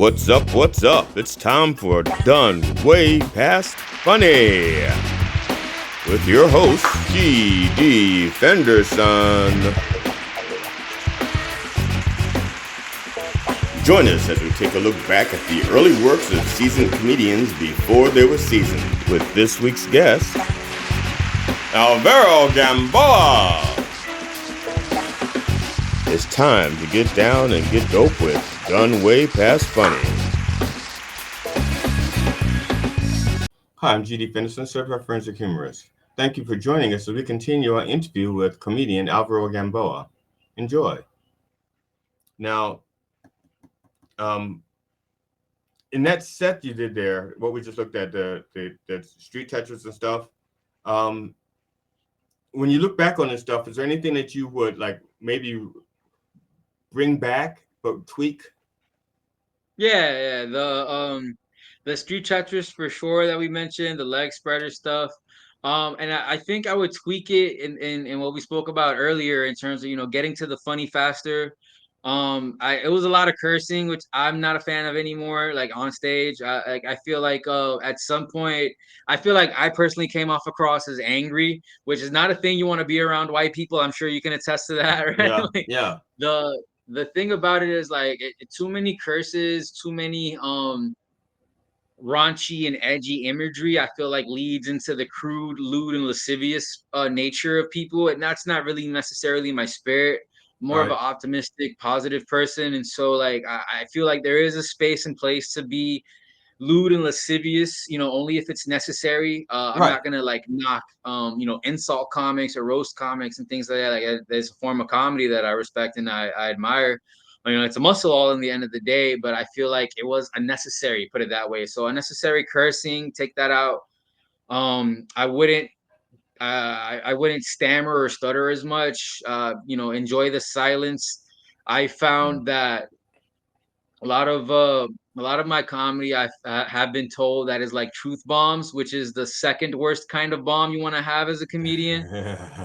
What's up? What's up? It's time for Done Way Past Funny with your host, G.D. Fenderson. Join us as we take a look back at the early works of seasoned comedians before they were seasoned with this week's guest, Alvaro Gamboa. It's time to get down and get dope with Done Way Past Funny. Hi, I'm G.D. Fenderson, certified forensic humorist. Thank you for joining us as we continue our interview with comedian Alvaro Gamboa. Enjoy. Now, in that set you did there, what we just looked at, the street Tetris and stuff, when you look back on this stuff, is there anything that you would like maybe bring back but tweak? Yeah. The street Tetris for sure that we mentioned, the leg spreader stuff. And I think I would tweak it in what we spoke about earlier in terms of, getting to the funny faster. It was a lot of cursing, which I'm not a fan of anymore, like on stage. I feel like at some point, I feel like I personally came off across as angry, which is not a thing you want to be around white people. I'm sure you can attest to that, right? Yeah, Like, yeah. the thing about it is like too many curses, too many raunchy and edgy imagery, I feel like leads into the crude, lewd, and lascivious nature of people, and that's not really necessarily my spirit. More of Right. an optimistic, positive person, and so like I feel like there is a space and place to be lewd and lascivious, only if it's necessary. I'm Right. not gonna like knock, insult comics or roast comics and things like that. Like there's a form of comedy that I respect and I admire. It's a muscle all in the end of the day, but I feel like it was unnecessary, put it that way. So unnecessary cursing, take that out. I wouldn't. I wouldn't stammer or stutter as much. Enjoy the silence. I found that a lot of my comedy I have been told that is like truth bombs, which is the second worst kind of bomb you want to have as a comedian.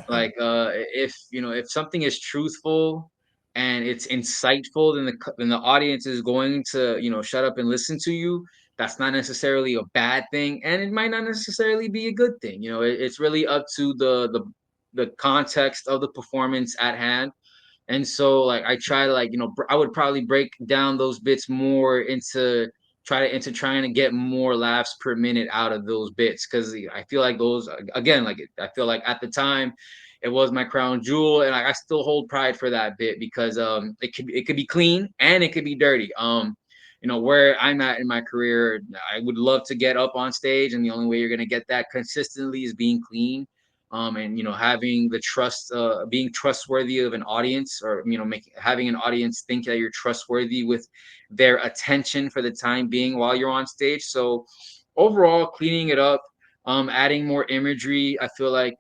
Like if something is truthful and it's insightful, then the audience is going to shut up and listen to you. That's not necessarily a bad thing, and it might not necessarily be a good thing. It's really up to the context of the performance at hand. And so like I try to like, I would probably break down those bits more into trying to get more laughs per minute out of those bits, because I feel like those, again, like I feel like at the time it was my crown jewel, and I still hold pride for that bit because it could be clean and it could be dirty. Where I'm at in my career, I would love to get up on stage, and the only way you're gonna get that consistently is being clean, and having the trust, being trustworthy of an audience, or having an audience think that you're trustworthy with their attention for the time being while you're on stage. So overall, cleaning it up, adding more imagery. I feel like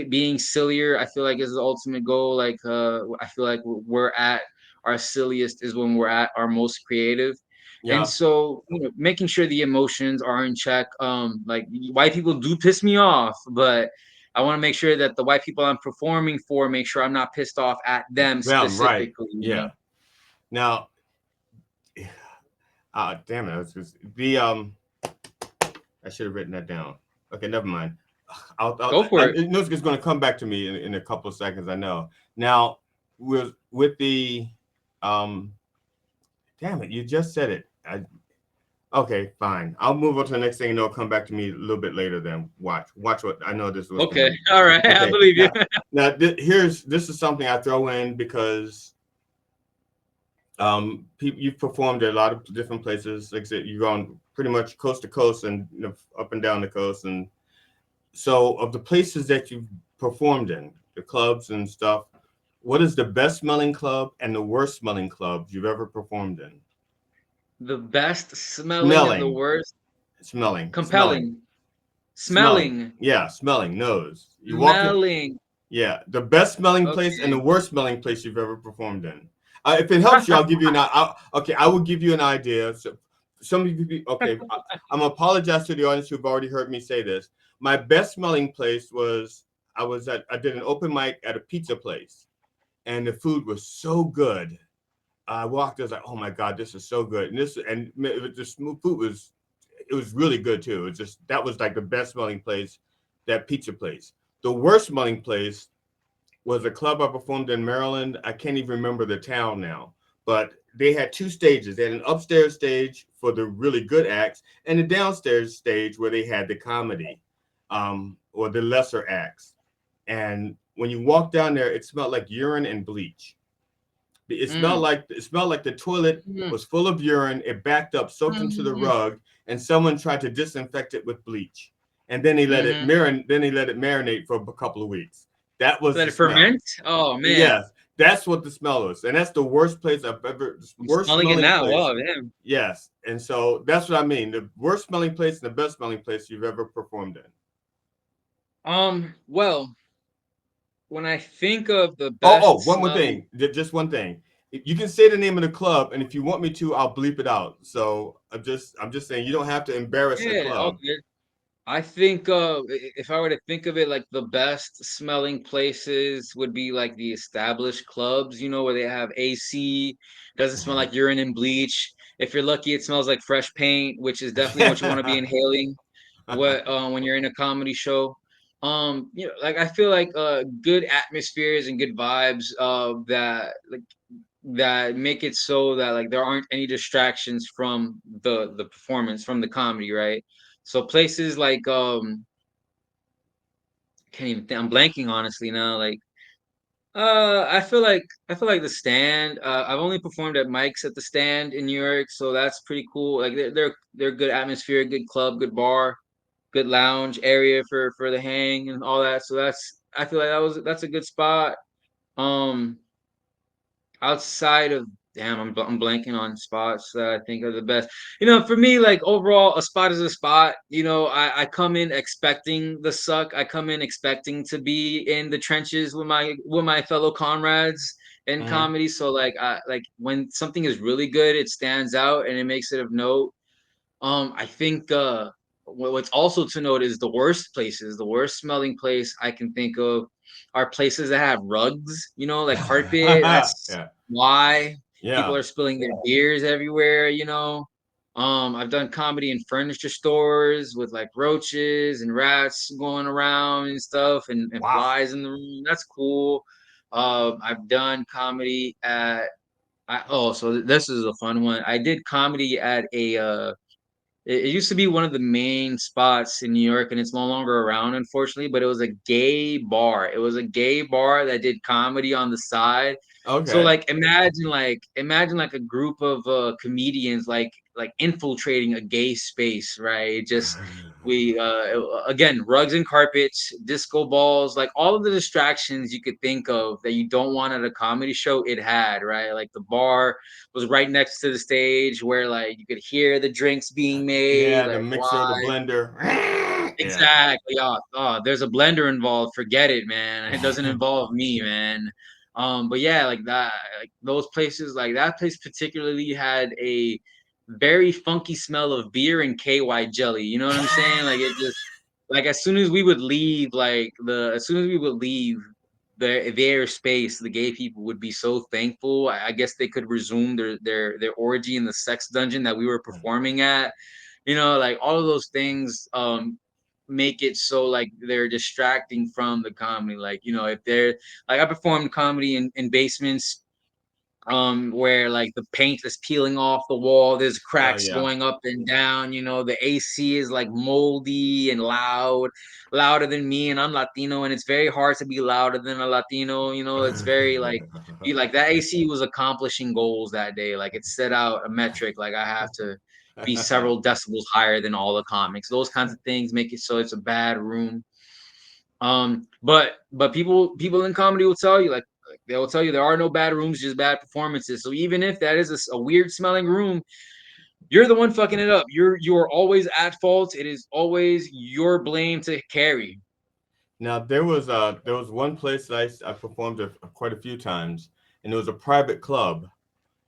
being sillier, I feel like is the ultimate goal. Like I feel like we're at our silliest is when we're at our most creative. And Yeah. so, making sure the emotions are in check. Like white people do piss me off, but I want to make sure that the white people I'm performing for make sure I'm not pissed off at them Them, right. specifically. Yeah. Now, damn it. I was just, I should have written that down. Okay, never mind. Go for it. Know it's going to come back to me in a couple of seconds. I know. Now, with the, damn it, you just said it. Okay, fine. I'll move on to the next thing, and it'll come back to me a little bit later. Then watch what I know. This was Okay, all right. Okay. I believe you. Now this is something I throw in because you've performed at a lot of different places. Like I said, you've gone pretty much coast to coast and up and down the coast. And so, of the places that you've performed in, the clubs and stuff, what is the best smelling club and the worst smelling clubs you've ever performed in? The best smelling and the worst compelling. Smelling. Yeah, smelling nose. You walk in. Smelling. Yeah, the best smelling place and the worst smelling place you've ever performed in. If it helps you, I'll give you I will give you an idea. So some of you, okay, I'm gonna apologize to the audience who've already heard me say this. My best smelling place was I did an open mic at a pizza place, and the food was so good I walked. I was like, oh my god, this is so good. And the food was, it was really good too. It's just that was like the best smelling place, that pizza place. The worst smelling place was a club I performed in Maryland. I can't even remember the town now, but they had two stages. They had an upstairs stage for the really good acts and a downstairs stage where they had the comedy, or the lesser acts. And when you walk down there, it smelled like urine and bleach. Mm, It smelled like the toilet mm, was full of urine. It backed up, soaked into the mm, rug, and someone tried to disinfect it with bleach. And then mm-hmm. They let it marinate for a couple of weeks. That was Let the it smell. ferment. Oh man, Yes, that's what the smell was, and that's the worst place I've ever. I'm Worst smelling it smelling now. place. Wow, damn. Yes, and so that's what I mean. The worst smelling place and the best smelling place you've ever performed in. Well, when I think of the Oh, best one more smelling, thing. Just one thing. You can say the name of the club, and if you want me to, I'll bleep it out. So I'm just saying you don't have to embarrass the yeah, club. okay. I think if I were to think of it, like the best smelling places would be like the established clubs, where they have AC, doesn't smell like urine and bleach. If you're lucky, it smells like fresh paint, which is definitely what you want to be inhaling when you're in a comedy show. Like I feel like good atmospheres and good vibes that make it so that like there aren't any distractions from the performance, from the comedy, right? So places like can't even think, I'm blanking honestly now. Like I feel like the stand. I've only performed at Mike's at the Stand in New York, so that's pretty cool. Like they're good atmosphere, good club, good bar, good lounge area for the hang and all that. So I feel like that's a good spot. Um Outside of damn, I'm blanking on spots that I think are the best. For me, like overall, a spot is a spot. I come in expecting the suck. I come in expecting to be in the trenches with my fellow comrades in Mhm. comedy. So like when something is really good, it stands out and it makes it of note. I think what's also to note is the worst places, the worst smelling place I can think of are places that have rugs, like carpet. That's Yeah, why people yeah. are spilling their beers everywhere. I've done comedy in furniture stores with like roaches and rats going around and stuff and Wow. flies in the room. That's cool. I've done comedy at so this is a fun one. I did comedy at it used to be one of the main spots in New York, and it's no longer around, unfortunately. But it was a gay bar. It was a gay bar that did comedy on the side. So, Okay. like, imagine like a group of comedians like infiltrating a gay space, right? Just we again rugs and carpets, disco balls, like all of the distractions you could think of that you don't want at a comedy show. It had right, like the bar was right next to the stage where like you could hear the drinks being made, Yeah, the like mixer, the why blender. Yeah. exactly. Oh, there's a blender involved. Forget it, man. It doesn't involve me, man. But yeah, like that, like those places, like that place particularly had a very funky smell of beer and KY jelly. You know what I'm saying? Like it just like as soon as we would leave their space, the gay people would be so thankful. I guess they could resume their orgy in the sex dungeon that we were performing at. Like all of those things make it so like they're distracting from the comedy. Like, if they're like I performed comedy in basements where like the paint is peeling off the wall, there's Oh cracks yeah. going up and down, the AC is like moldy and louder than me, and I'm Latino, and it's very hard to be louder than a Latino. It's very like be like that AC was accomplishing goals that day. Like it set out a metric, like I have to be several decibels higher than all the comics. Those kinds of things make it so it's a bad room. But people in comedy will tell you like they will tell you there are no bad rooms, just bad performances. So even if that is a weird smelling room, you're the one fucking it up. You're always at fault. It is always your blame to carry. Now there was one place that I performed quite a few times, and it was a private club,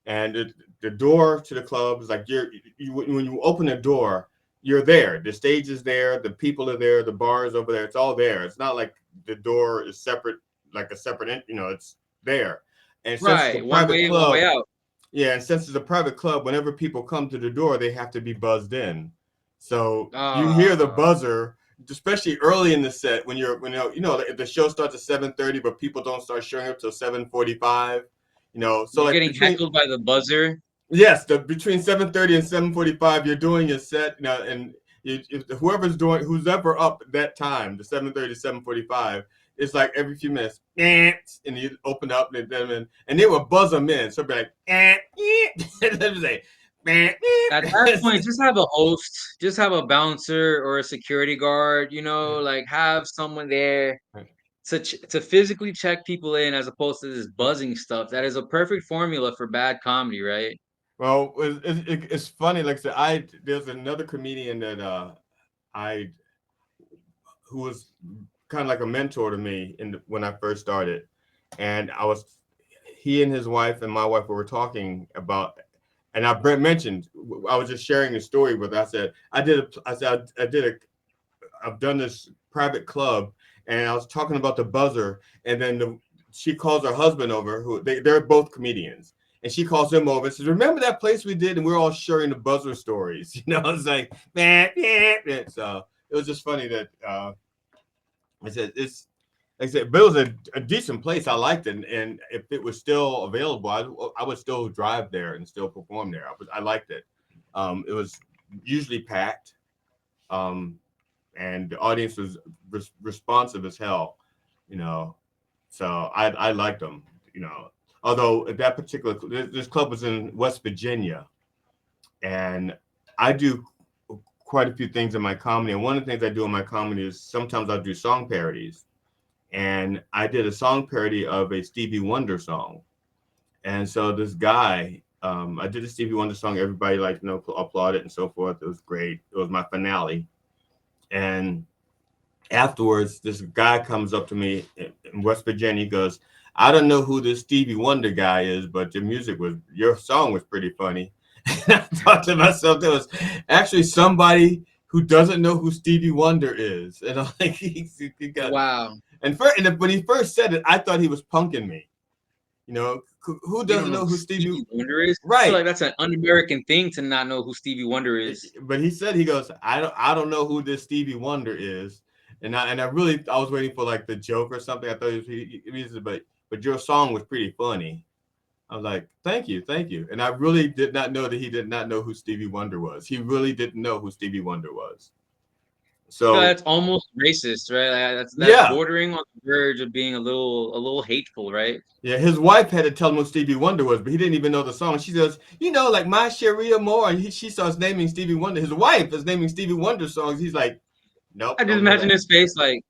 and the door to the club is like when you open the door, you're there. The stage is there, the people are there, the bar is over there. It's all there. It's not like the door is separate, like a separate, it's there. And since it's a Right. One private way in, one way club, out. Yeah, and since it's a private club, whenever people come to the door, they have to be buzzed in. So you hear the Ah, buzzer, especially early in the set when the show starts at 7:30, but people don't start showing up till 7:45. So you're like getting between heckled by the buzzer. yes, between 7:30 and 7:45, you're doing your set, and who's ever up at that time, the 7:30 to 7:45, it's like every few minutes, and you open up and they will buzz them in. So it'd be like, and then say, At that point, just have a host, just have a bouncer or a security guard, like have someone there to physically check people in as opposed to this buzzing stuff. That is a perfect formula for bad comedy, right? well, it's funny. Like I said, there's another comedian that I who was kind of like a mentor to me when I first started, and he and his wife and my wife were talking about, and I mentioned I was just sharing a story with. I said I've done this private club, and I was talking about the buzzer, and then she calls her husband over, who they're both comedians. And she calls him over and says, "Remember that place we did?" And we're all sharing the buzzer stories. It's like, man, so it was just funny that I said it's like I said, but it was a decent place. I liked it, and if it was still available, I would still drive there and still perform there. I liked it. It was usually packed, um, and the audience was responsive as hell. You know, so I liked them. Although at that particular this club was in West Virginia, and I do quite a few things in my comedy. And one of the things I do in my comedy is sometimes I'll do song parodies. And I did a song parody of a Stevie Wonder song. And so this guy, I did a Stevie Wonder song. Everybody applauded and so forth. It was great. It was my finale. And afterwards, this guy comes up to me in West Virginia. He goes, "I don't know who this Stevie Wonder guy is, but your song was pretty funny." And I thought to myself, there was actually somebody who doesn't know who Stevie Wonder is. And I'm like, he got, Wow. when he first said it, I thought he was punking me. Who You don't doesn't know know who who Stevie? Stevie Wonder is? I feel Right. like that's an un-American thing to not know who Stevie Wonder is. But he goes, I don't know who this Stevie Wonder is. And I was waiting for like the joke or something. I thought he said, but your song was pretty funny. I was like, thank you. And I really did not know that he did not know who Stevie Wonder was. He really didn't know who Stevie Wonder was. I feel like So that's almost racist, right? Like, that's yeah, bordering on the verge of being a little hateful, right? yeah. His wife had to tell him what Stevie Wonder was, but he didn't even know the song. She goes, like My Sharia Moore, and she starts naming Stevie Wonder. His wife is naming Stevie Wonder songs. He's like, nope, I just don't know imagine that. his face like,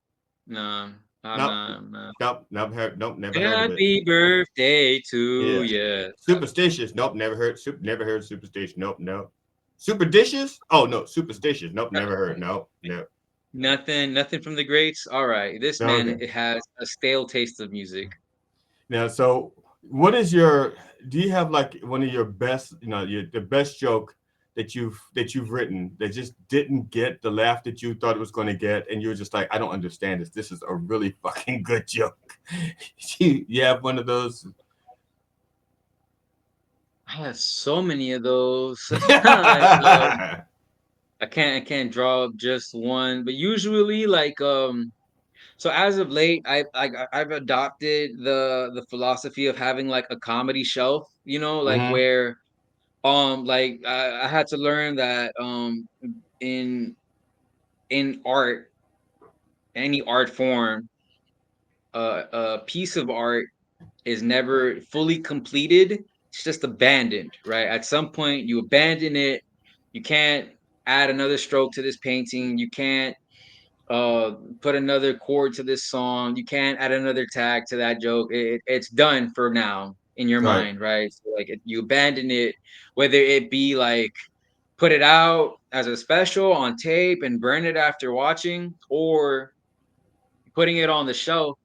"No, I'm Nope, not, I'm not. never heard of it. Happy birthday to Yeah. ya." Superstitious. Nope, never heard Superstitious. Nope, nope. Super dishes? Oh no, superstitious. Nope, never heard. Nope, nope. Nothing from the greats? Alright, this man, Okay. it has a stale taste of music. Now, so what is your? Do you have like one of your best? The best joke that you've written that just didn't get the laugh that you thought it was going to get, and you were just like, I don't understand this. This is a really fucking good joke. You have one of those. I have so many of those. I, I can't draw up just one, but usually, like, so as of late, I've adopted the philosophy of having, like, a comedy shelf, like, Mm-hmm. where, like, I had to learn that, in art, any art form, a piece of art is never fully completed. It's just abandoned, right? At some point, you abandon it. You can't add another stroke to this painting. You can't put another chord to this song. You can't add another tag to that joke. It's done for now in your Right. mind, right? So like you abandon it, whether it be like put it out as a special on tape and burn it after watching, or putting it on the shelf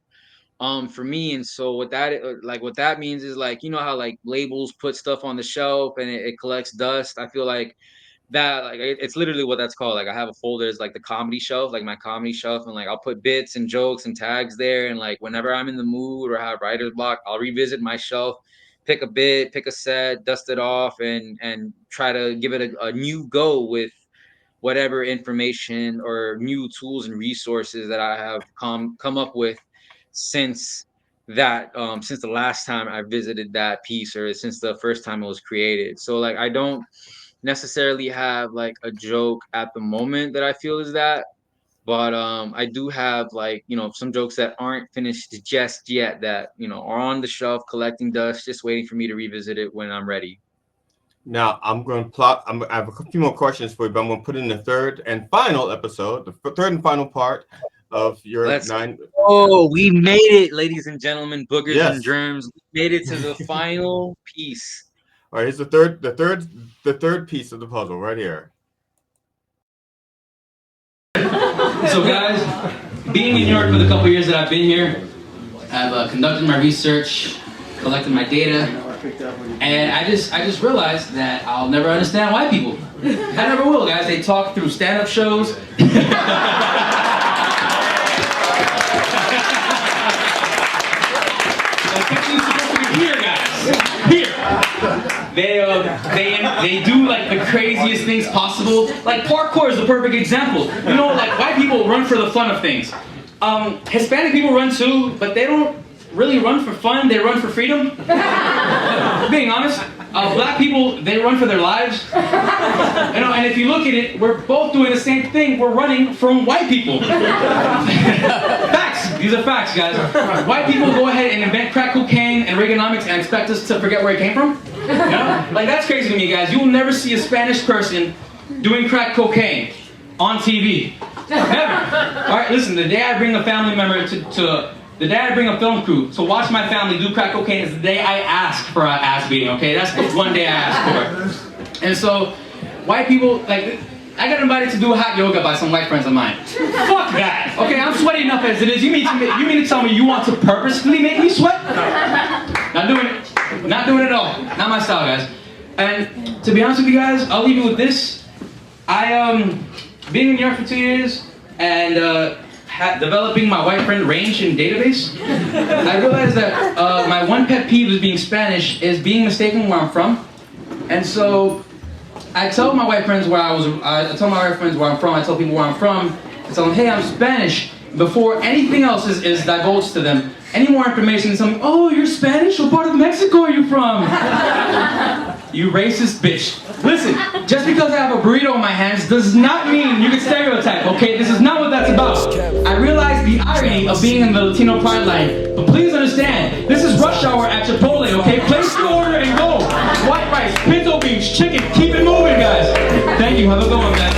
for me. And so what that means is, like, how like labels put stuff on the shelf and it collects dust. I feel like that, like, it's literally what that's called. Like, I have a folder, it's like the comedy shelf, like my comedy shelf, and like I'll put bits and jokes and tags there, and like whenever I'm in the mood or have writer's block, I'll revisit my shelf, pick a bit, pick a set, dust it off, and try to give it a new go with whatever information or new tools and resources that I have come up with since since the last time I visited that piece, or since the first time it was created. So like I don't necessarily have like a joke at the moment that I feel is that, but I do have, like, some jokes that aren't finished just yet, that are on the shelf collecting dust, just waiting for me to revisit it when I'm ready. Now I'm going to plot. I have a few more questions for you, but I'm going to put in the third and final episode, the third and final part of your Let's 9. Oh, we made it, ladies and gentlemen, boogers and Yes. germs. We made it to the final piece. All right. Here's the third piece of the puzzle right here. So guys, being in New York for the couple years that I've been here, I've conducted my research, collected my data, and I just realized that I'll never understand white people. I never will, guys. They talk through stand-up shows. Here, guys. Here. They do like the craziest things possible. Like parkour is the perfect example. Like white people run for the fun of things. Hispanic people run too, but they don't really run for fun. They run for freedom. Being honest. Black people, they run for their lives. And if you look at it, we're both doing the same thing. We're running from white people. Facts. These are facts, guys. White people go ahead and invent crack cocaine and Reaganomics and expect us to forget where it came from. Like, that's crazy to me, guys. You will never see a Spanish person doing crack cocaine on TV. Never. All right, listen, the day I bring a family member the day I bring a film crew to watch my family do crack cocaine is the day I ask for an ass beating, okay? That's the one day I ask for. And so, white people, like, I got invited to do hot yoga by some white friends of mine. Fuck that. Okay, I'm sweaty enough as it is. You mean to tell me you want to purposefully make me sweat? Not doing it. Not doing it at all. Not my style, guys. And to be honest with you guys, I'll leave you with this. Being in New York for 2 years and developing my white friend range in database, I realized that my one pet peeve with being Spanish is being mistaken where I'm from. And so I tell my white friends where I tell my white friends where I'm from, I tell people where I'm from, I tell them, hey, I'm Spanish, before anything else is divulged to them. Any more information, tell me, oh, you're Spanish? What part of Mexico are you from? You racist bitch. Listen, just because I have a burrito in my hands does not mean you can stereotype, okay? This is not what that's about. I realize the irony of being in the Latino Pride line, but please understand, this is rush hour at Chipotle, okay? Place the order and go. White rice, pinto beans, chicken, keep it moving, guys. Thank you, have a good one, guys.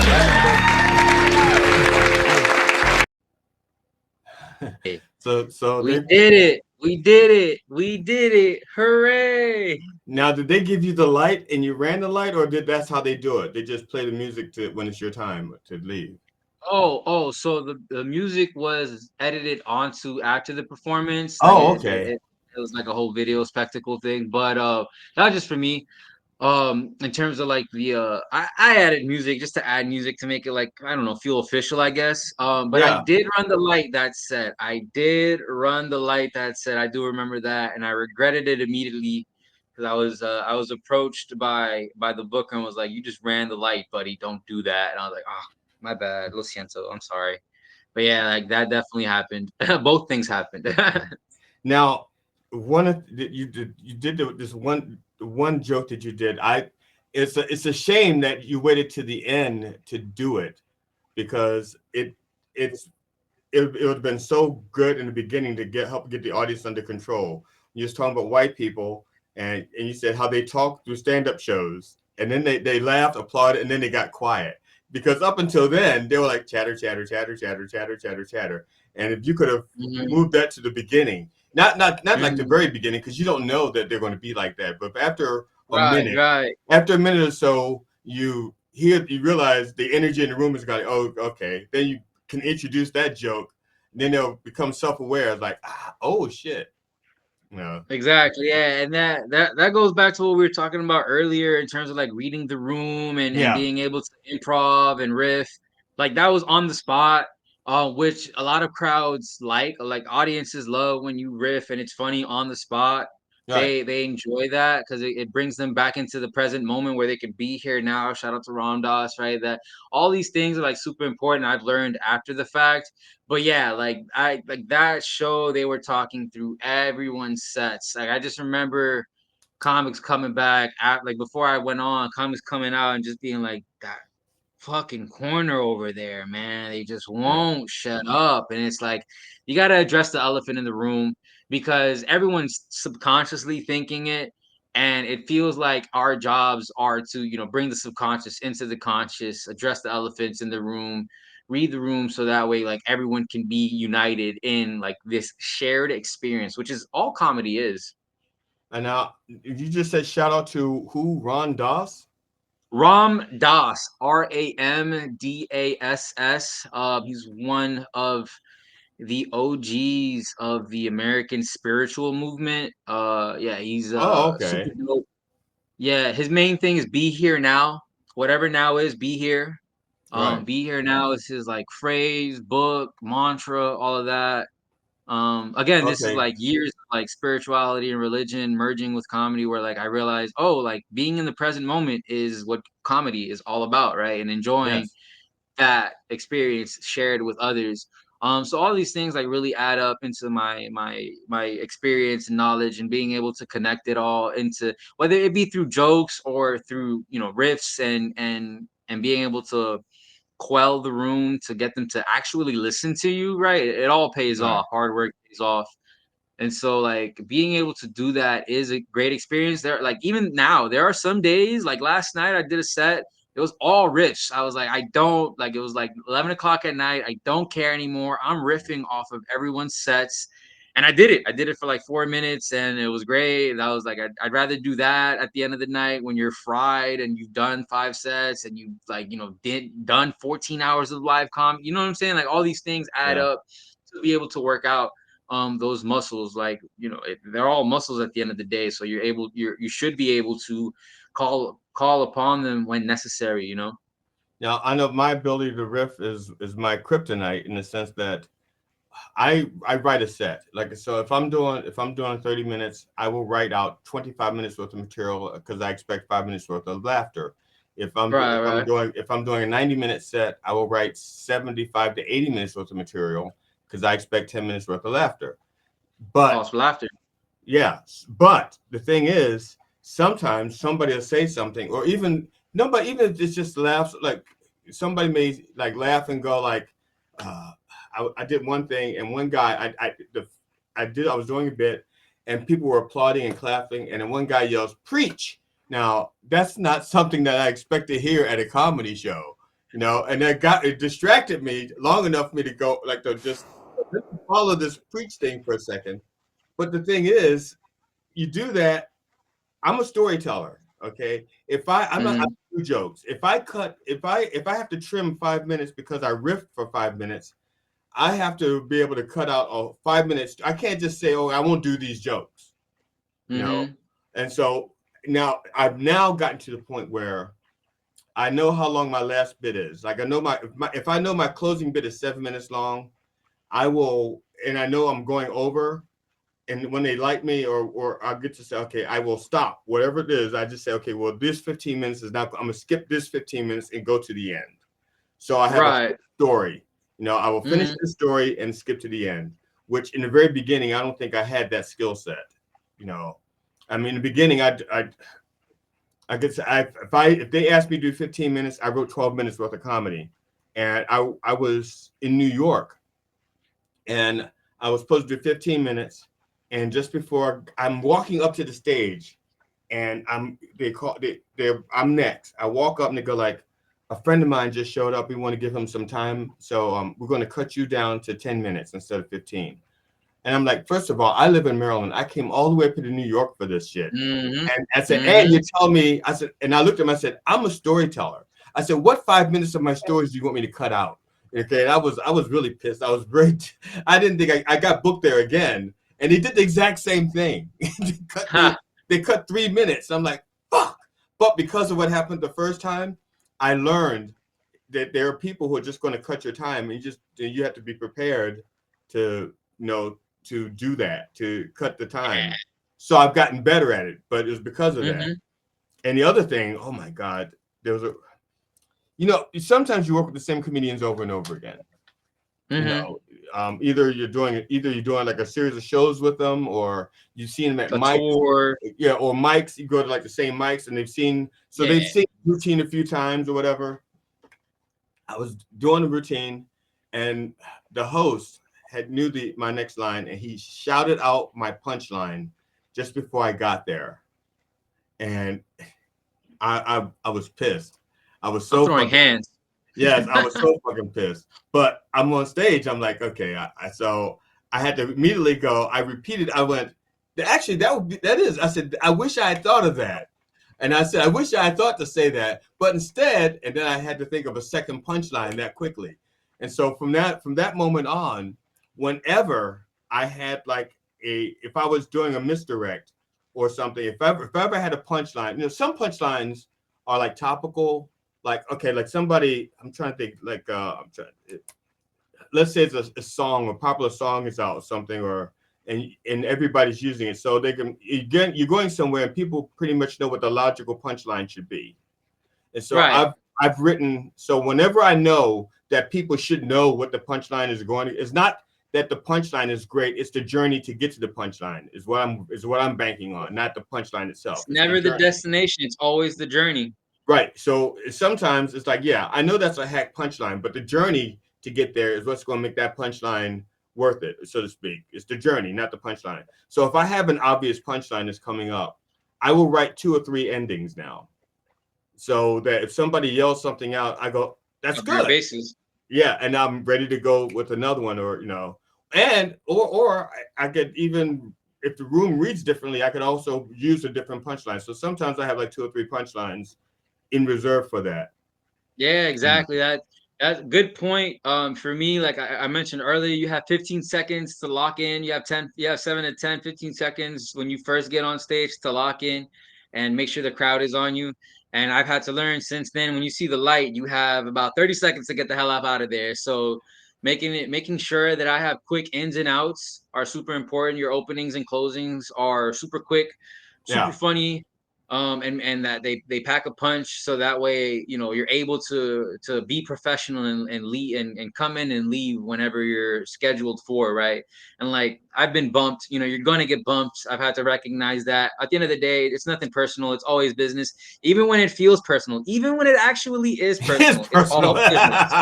So we did it. We did it. We did it. Hooray. Now, did they give you the light and you ran the light, or that's how they do it? They just play the music when it's your time to leave? So the music was edited onto after the performance. Oh, Like okay. it was like a whole video spectacle thing. But that was just for me. In terms of like I added music just to add music to make it, like, I don't know, feel official, I guess. But Yeah. I did run the light that set. I do remember that, and I regretted it immediately because I was approached by the booker and was like, you just ran the light, buddy, don't do that. And I was like, oh, my bad, lo siento, I'm sorry. But yeah, like that definitely happened. Both things happened. Now, you did this one joke that you did. It's a shame that you waited to the end to do it, because it would have been so good in the beginning to help get the audience under control. You're just talking about white people, and you said how they talk through stand-up shows, and then they laughed, applauded, and then they got quiet. Because up until then, they were like chatter, chatter, chatter, chatter, chatter, chatter, chatter. And if you could have moved that to the beginning, not like the very beginning, because you don't know that they're going to be like that. But after after a minute or so, you realize the energy in the room is going, oh, okay. Then you can introduce that joke. Then they'll become self-aware, like, oh shit. No. Exactly, yeah, and that goes back to what we were talking about earlier in terms of like reading the room and being able to improv and riff. Like that was on the spot, which a lot of crowds like audiences love when you riff and it's funny on the spot. Right. They enjoy that because it brings them back into the present moment where they can be here now. Shout out to Ram Dass, right? That all these things are like super important. I've learned after the fact. But yeah, like I like that show, they were talking through everyone's sets. Like I just remember comics coming back at like before I went on, comics coming out and just being like that fucking corner over there, man. They just Yeah. won't shut up. And it's like, you got to address the elephant in the room because everyone's subconsciously thinking it. And it feels like our jobs are to, bring the subconscious into the conscious, address the elephants in the room, read the room so that way, like, everyone can be united in like this shared experience, which is all comedy is. And now you just said shout out to who? Ron Doss? Ram Dass, Ramdass. He's one of the OGs of the American spiritual movement. Yeah, he's Oh, super okay. dope. Yeah, his main thing is be here now. Whatever now is, be here. Right. Be here now is his like phrase, book, mantra, all of that. Again, this is Okay. like years of like spirituality and religion merging with comedy where like I realized, oh, like being in the present moment is what comedy is all about, right? And enjoying Yes. that experience shared with others. So all these things like really add up into my experience and knowledge and being able to connect it all into whether it be through jokes or through riffs and being able to quell the room to get them to actually listen to you, right? It all pays Right. off. Hard work pays off. And so like being able to do that is a great experience. There, like even now, there are some days, like last night I did a set. It was all riffs. I was like, I don't like it was like 11 o'clock at night. I don't care anymore. I'm riffing off of everyone's sets. And I did it. I did it for like 4 minutes and it was great. And I was like, I'd rather do that at the end of the night when you're fried and you've done 5 sets and you like, done 14 hours of live comedy. You know what I'm saying? Like all these things add Yeah. up to be able to work out those muscles. Like they're all muscles at the end of the day, so you should be able to call upon them when necessary. Now I know my ability to riff is my kryptonite in the sense that I write a set. Like so if I'm doing 30 minutes, I will write out 25 minutes worth of material because I expect 5 minutes worth of laughter. Right. If I'm doing a 90-minute set, I will write 75 to 80 minutes worth of material because I expect 10 minutes worth of laughter. But Pause for laughter. yeah, but the thing is, sometimes somebody will say something, or even nobody, even if it's just laughs, like somebody may like laugh and go like, uh, I did one thing, and one guy, I was doing a bit, and people were applauding and clapping, and then one guy yells, "Preach!" Now that's not something that I expect to hear at a comedy show, and it distracted me long enough for me to go like to just follow this preach thing for a second. But the thing is, you do that. I'm a storyteller. Okay. I'm not I Mm-hmm. do jokes. If I have to trim 5 minutes because I riffed for 5 minutes, I have to be able to cut out 5 minutes. I can't just say, "Oh, I won't do these jokes." You know. Mm-hmm. And so now I've now gotten to the point where I know how long my last bit is. Like I know if I know my closing bit is 7 minutes long, I will, and I know I'm going over. And when they like me or I get to say, okay, I will stop whatever it is. I just say, okay, well, this 15 minutes is not, I'm gonna skip this 15 minutes and go to the end. So I have a Right. story. I will finish Mm-hmm. the story and skip to the end, which in the very beginning, I don't think I had that skill set. I mean, in the beginning, I could say if they asked me to do 15 minutes, I wrote 12 minutes worth of comedy. And I was in New York and I was supposed to do 15 minutes. And just before I'm walking up to the stage, and I'm next. I walk up and they go like, a friend of mine just showed up. We want to give him some time, so we're going to cut you down to 10 minutes instead of 15. And I'm like, first of all, I live in Maryland. I came all the way up to New York for this shit. Mm-hmm. And I said, and Mm-hmm. you tell me, I said, and I looked at him, I said, I'm a storyteller. I said, what 5 minutes of my stories do you want me to cut out? Okay, and I was really pissed. I was great. I didn't think I got booked there again. And they did the exact same thing. They cut 3 minutes. I'm like, fuck. But because of what happened the first time, I learned that there are people who are just going to cut your time, and you have to be prepared to to do that, to cut the time. So I've gotten better at it, but it was because of that. Mm-hmm. And the other thing, oh my God, there was a, sometimes you work with the same comedians over and over again. Mm-hmm. Either you're doing like a series of shows with them, or you've seen them at A mics, tour. or mics. You go to like the same mics, and they've seen routine a few times or whatever. I was doing the routine, and the host knew my next line, and he shouted out my punchline just before I got there, and I was pissed. I was so throwing hands. Yes, I was so fucking pissed. But I'm on stage. I'm like, okay. So I had to immediately go. I repeated. I went, actually, that is. I said, I wish I had thought of that. And I said, I wish I had thought to say that. But instead, and then I had to think of a second punchline that quickly. And so from that moment on, whenever I had like if I was doing a misdirect or something, if I ever had a punchline, some punchlines are like topical. Like, okay, like somebody, I'm trying to think, like, let's say it's a song, a popular song is out or something, and everybody's using it. So you're going somewhere and people pretty much know what the logical punchline should be. And so I've written, so whenever I know that people should know what the punchline is going to, it's not that the punchline is great, it's the journey to get to the punchline is what I'm banking on, not the punchline itself. It's never the destination, it's always the journey. Right. So sometimes it's like, yeah, I know that's a hack punchline, but the journey to get there is what's going to make that punchline worth it, so to speak. It's the journey, not the punchline. So if I have an obvious punchline that's coming up, I will write 2 or 3 endings now. So that if somebody yells something out, I go, that's good. Bases. Yeah. And I'm ready to go with another one, or, and, or I could even, if the room reads differently, I could also use a different punchline. So sometimes I have like 2 or 3 punchlines in reserve for that. Yeah, exactly. That's a good point. For me, like I mentioned earlier, you have 15 seconds to lock in. You have 7 to 10, 15 seconds when you first get on stage to lock in and make sure the crowd is on you. And I've had to learn since then, when you see the light, you have about 30 seconds to get the hell out of there. So making sure that I have quick ins and outs are super important. Your openings and closings are super quick, super funny. And that they pack a punch, so that way you're able to be professional and leave and come in and leave whenever you're scheduled for, right? And like, I've been bumped, you're gonna get bumped. I've had to recognize that at the end of the day, it's nothing personal, it's always business. Even when it feels personal, even when it actually is personal, it's all business.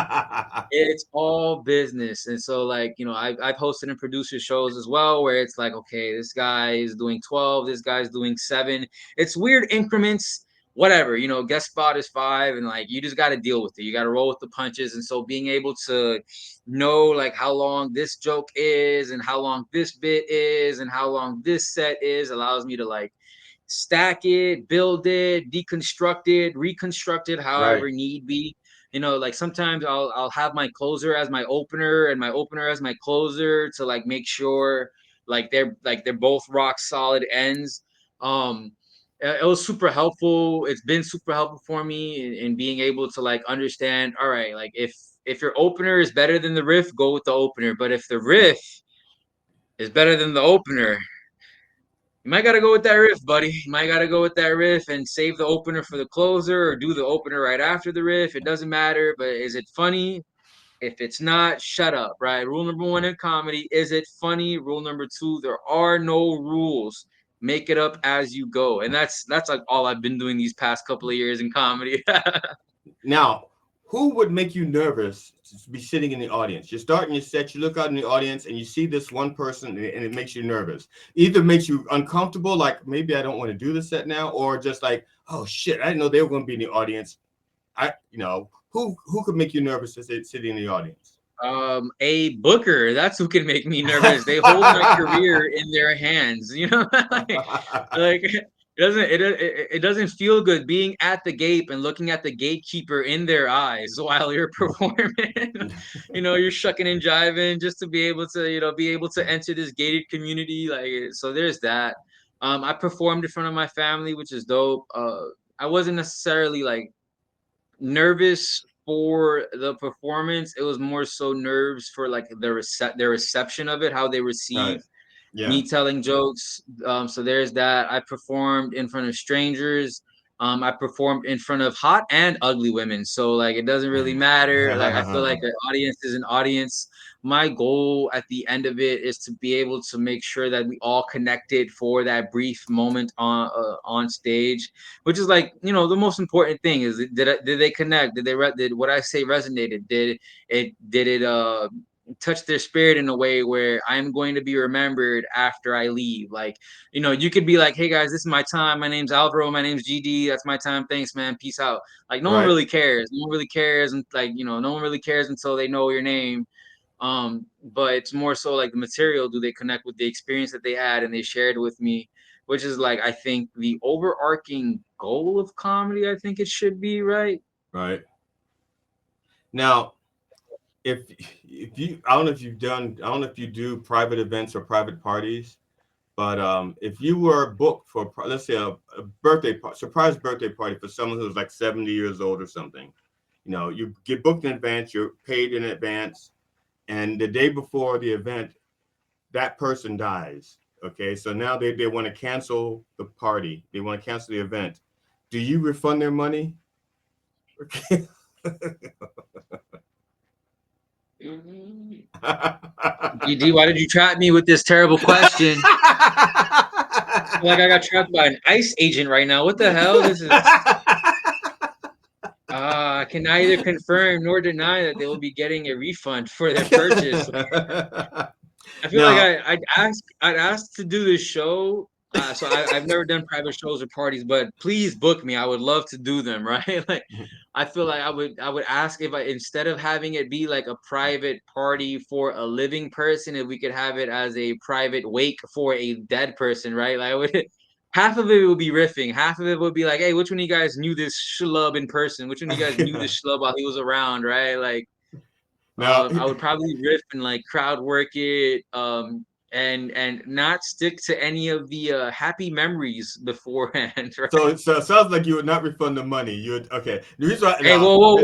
It's all business. And so, like, I've hosted and produced shows as well, where it's like, okay, this guy is doing 12, this guy's doing 7. It's weird increments, whatever, guest spot is 5, and like, you just got to deal with it. You got to roll with the punches. And so being able to know like how long this joke is and how long this bit is and how long this set is allows me to like stack it, build it, deconstruct it, reconstruct it however need be. Like sometimes I'll have my closer as my opener and my opener as my closer to like make sure like they're both rock solid ends. It was super helpful. It's been super helpful for me in being able to like understand, all right, like if your opener is better than the riff, go with the opener. But if the riff is better than the opener, you might got to go with that riff, buddy. You might got to go with that riff and save the opener for the closer, or do the opener right after the riff. It doesn't matter. But is it funny? If it's not, shut up, right? Rule number 1 in comedy, is it funny? Rule number 2, there are no rules. Make it up as you go. And that's like all I've been doing these past couple of years in comedy. Now, who would make you nervous to be sitting in the audience? You're starting your set, you look out in the audience and you see this one person and it makes you nervous. Either makes you uncomfortable, like maybe I don't want to do the set now, or just like, oh shit, I didn't know they were going to be in the audience. Who could make you nervous to sitting in the audience? A booker, that's who can make me nervous. They hold my career in their hands, like it doesn't feel good being at the gate and looking at the gatekeeper in their eyes while you're performing. You're shucking and jiving just to be able to enter this gated community. Like, so there's that. I performed in front of my family, which is dope. I wasn't necessarily like nervous for the performance. It was more so nerves for like their reception of it, how they receive me telling jokes. So there's that. I performed in front of strangers. I performed in front of hot and ugly women. So like it doesn't really matter. Like I feel like an audience is an audience. My goal at the end of it is to be able to make sure that we all connected for that brief moment on stage, which is like, you know, the most important thing is did they connect? Did what I say resonated? Did it touch their spirit in a way where I'm going to be remembered after I leave? Like, you know, you could be like, hey guys, this is my time. My name's Alvaro. My name's GD. That's my time. Thanks, man. Peace out. Like, no one really cares. No one really cares. And like, you know, no one really cares until they know your name. But it's more so like the material. Do they connect with the experience that they had and they shared with me? Which is like, I think the overarching goal of comedy, I think it should be, right? Right. Now, if you, I don't know if you do private events or private parties, but if you were booked for, let's say a surprise birthday party for someone who's like 70 years old or something, you know, you get booked in advance, you're paid in advance, and the day before the event, that person dies. Okay, so now they want to cancel the party, they want to cancel the event. Do you refund their money? Okay. GD, why did you trap me with this terrible question? Like I got trapped by an ICE agent right now. What the hell? This is. I can neither confirm nor deny that they will be getting a refund for their purchase. I feel like I'd ask to do this show. So I've never done private shows or parties, but please book me. I would love to do them, right? Like I feel like I would ask if instead of having it be like a private party for a living person, if we could have it as a private wake for a dead person, right? Like I would. Half of it would be riffing. Half of it would be like, hey, which one of you guys knew this schlub in person? Which one of you guys knew this schlub while he was around, right? Like, now, I would probably riff and like crowd work it, and not stick to any of the happy memories beforehand. Right? So it sounds like you would not refund the money. You would, okay. The reason why, Hey, whoa!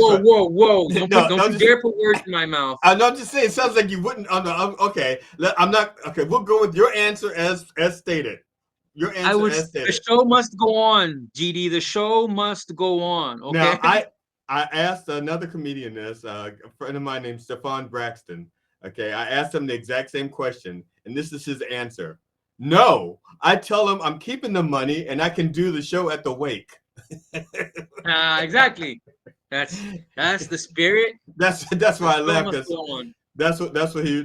Don't you dare put words in my mouth. I'm not just saying. It sounds like you wouldn't. Okay, I'm not. Okay, we'll go with your answer as stated. Your answer as stated. The show must go on, GD. The show must go on. Okay. Now, I asked another comedian this, a friend of mine named Stefan Braxton. Okay, I asked him the exact same question, and this is his answer. No, I tell him I'm keeping the money and I can do the show at the wake. Exactly. That's the spirit. That's why I laughed. That's what he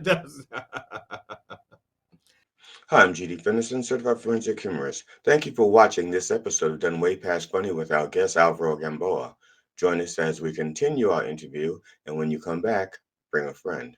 does. Hi, I'm GD Fenderson, certified forensic humorist. Thank you for watching this episode of Done Way Past Funny with our guest Alvaro Gamboa. Join us as we continue our interview, and when you come back, bring a friend.